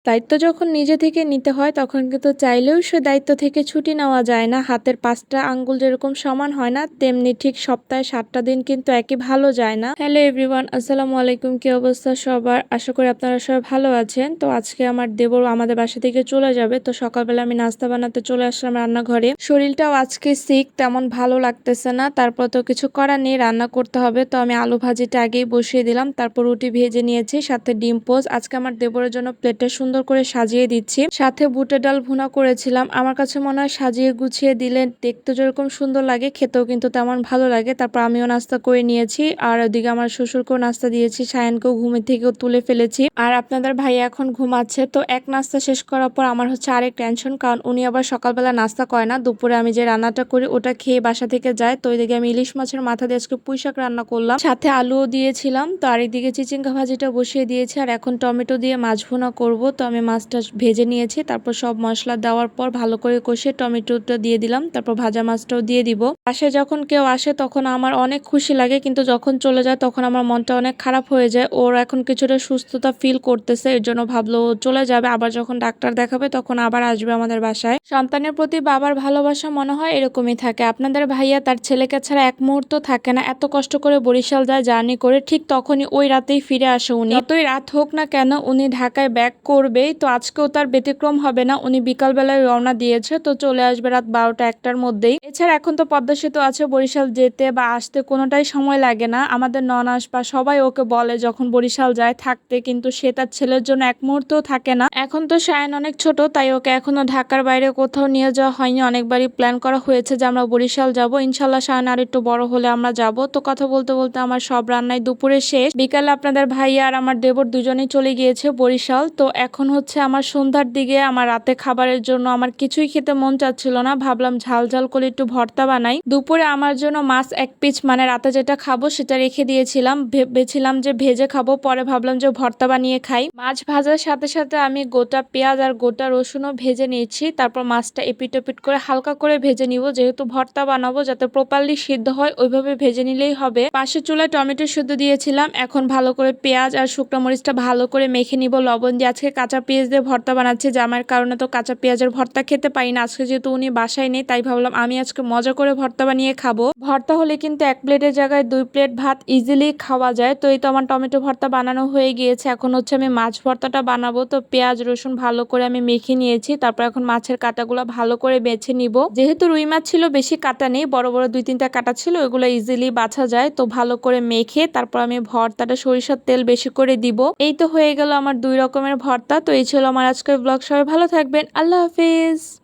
দায়িত্ব যখন নিজে থেকে নিতে হয় তখন কিন্তু চাইলেও সে দায়িত্ব থেকে ছুটি নেওয়া যায় না। হাতের ৫টা আঙ্গুল যেরকম সমান হয় না, তেমনি ঠিক সপ্তাহে ৭টা দিন কিন্তু একই ভালো যায় না। হ্যালো এভরিওয়ান, আসসালামু আলাইকুম। কি অবস্থা সবার? আশা করি আপনারা সবাই ভালো আছেন। তো আজকে আমার দেবর আমাদের বাসা থেকে চলে যাবে, তো সকালবেলা আমি নাস্তা বানাতে চলে আসলাম রান্নাঘরে। শরীরটাও আজকে সিক, তেমন ভালো লাগতেছে না, তারপর তো কিছু করার নেই, রান্না করতে হবে। তো আমি আলু ভাজিটা আগেই বসিয়ে দিলাম, তারপর রুটি ভেজে নিয়েছি, সাথে ডিম পোচ। আজকে আমার দেবরের জন্য প্লেটে সুন্দর করে সাজিয়ে দিচ্ছি, সাথে বুটের ডাল ভুনা করেছিলাম। আমার কাছে মনে হয় সাজিয়ে গুছিয়ে দিলে দেখতে যেরকম সুন্দর লাগে, খেতেও কিন্তু তেমন ভালো লাগে। তারপর আমিও নাস্তা করে নিয়েছি, আর ওদিকে আমার শ্বশুরকেও নাস্তা দিয়েছি, সায়ানকেও ঘুমের থেকেও তুলে ফেলেছি, আর আপনাদের ভাই এখন ঘুমাচ্ছে। তো এক নাস্তা শেষ করার পর আমার হচ্ছে আরেক টেনশন, কারণ উনি আবার সকালবেলা নাস্তা করে না, দুপুরে আমি যে রান্নাটা করি ওটা খেয়ে বাসা থেকে যায়। তো ওইদিকে আমি ইলিশ মাছের মাথা দিয়ে আজকে পুঁই শাক রান্না করলাম, সাথে আলুও দিয়েছিলাম। তো আর এদিকে চিচিঙ্গা ভাজিটা বসিয়ে দিয়েছি, আর এখন টমেটো দিয়ে মাছ ভুনা করব। তো আমি মাছটা ভেজে নিয়েছি, তারপর সব মশলা দেওয়ার পর ভালো করে কষে টমেটোটা দিয়ে দিলাম, তারপর ভাজা মাছটাও দিয়ে দিব। পাশে যখন কেউ আসে তখন আমার অনেক খুশি লাগে, কিন্তু যখন চলে যায় তখন আমার মনটা অনেক খারাপ হয়ে যায়। ওর এখন কিছুটা সুস্থতা ফিল করতেছে, এর জন্য ভাবলো ও চলে যাবে, আবার যখন ডাক্তার দেখাবে তখন আবার আসবে আমাদের বাসায়। সন্তানের প্রতি বাবার ভালোবাসা মনে হয় এরকমই থাকে। আপনাদের ভাইয়া তার ছেলেকে ছাড়া এক মুহূর্ত থাকে না, এত কষ্ট করে বরিশাল যায় জার্নি করে, ঠিক তখনই ওই রাতেই ফিরে আসে উনি। যতই রাত হোক না কেন উনি ঢাকায় ব্যাক করবেই। তো আজকেও তার ব্যতিক্রম হবে না, উনি বিকালবেলায় রওনা দিয়েছে, তো চলে আসবে রাত 12টা-1টার মধ্যেই। এছাড়া এখন তো পদ্মা সেতু আছে, বরিশাল যেতে বা আসতে কোনোটাই সময় লাগে না। আমাদের ননাস বা সবাই ওকে বলে যখন বরিশাল যায় থাকতে, কিন্তু সে তার ছেলের জন্য এক মুহূর্তও থাকে না। এখন তো শায়ন অনেক ছোট, তাই ওকে এখনো ঢাকার বাইরে কোথাও নিয়ে যাওয়া হয়নি। অনেকবারই প্ল্যান করা হয়েছে যে আমরা বরিশাল যাব, ইনশাল্লাহ শায়ন আর একটু বড় হলে আমরা যাব। তো কথা বলতে বলতে আমার সব রান্নাই দুপুরে শেষ। বিকালে আপনাদের ভাইয়া আর আমার দেবর দুজনেই চলে গিয়েছে বরিশাল। তো এখন হচ্ছে আমার সন্ধ্যার দিকে আমার রাতে খাবারের জন্য আমার কিছুই খেতে মন চাচ্ছিল না, ভাবলাম ঝাল ঝাল করে একটু ভর্তা বানাই। দুপুরে আমার জন্য মাছ 1 পিস, মানে রাতে যেটা খাবো সেটা রেখে দিয়েছিলাম, ভেবেছিলাম যে ভেজে খাবো, পরে ভাবলাম যে ভর্তা বানিয়ে খাই। মাছ ভাজার সাথে সাথে আমি গোটা পেঁয়াজ আর গোটা রসুনও ভেজে নিয়েছি, তারপর মাছটা এপিট ওপিট করে হালকা করে ভেজে নিব, যেহেতু ভর্তা বানাবো যাতে প্রপারলি সিদ্ধ হয় ওইভাবে ভেজে নিলেই হবে। পাশের চুলায় টমেটো সিদ্ধ দিয়েছিলাম, এখন ভালো করে পেঁয়াজ আর শুকনো মরিচটা ভালো করে মেখে নিব লবণ দিয়ে। আজকে কাঁচা পেঁয়াজ দিয়ে ভর্তা বানাচ্ছি, জামাইয়ের কারণে তো কাঁচা পেঁয়াজের ভর্তা খেতে পারি না, আজকে যেহেতু উনি বাসায় নেই তাই ভাবলাম আমি আজকে মজা করে ভর্তা বানিয়ে খাবো। ভর্তা হলে কিন্তু 1 প্লেটের জায়গায় 2 প্লেট ভাত ইজিলি খাওয়া যায়। তো এই তো আমার টমেটো ভর্তা বানানো হয়ে গিয়েছে, এখন হচ্ছে আমি মাছ ভর্তাটা বানাবো। তো পেঁয়াজ রসুন ভালো করে আমি মেখে নিয়েছি, তারপর এখন মাছের কাঁটাগুলো ভালো করে বেছে নিব। যেহেতু রুই মাছ ছিল বেশি কাটা নেই, বড় বড় 2-3টা কাটা ছিল, ওগুলো ইজিলি বাছা যায়। তো ভালো করে মেখে তারপর আমি ভর্তাটা সরিষার তেল বেশি করে দিব। এই তো হয়ে গেল আমার 2 রকমের ভর্তা। তো এই ছিল আমার আজকের ব্লগ, সবাই ভালো থাকবেন, আল্লাহ হাফিজ।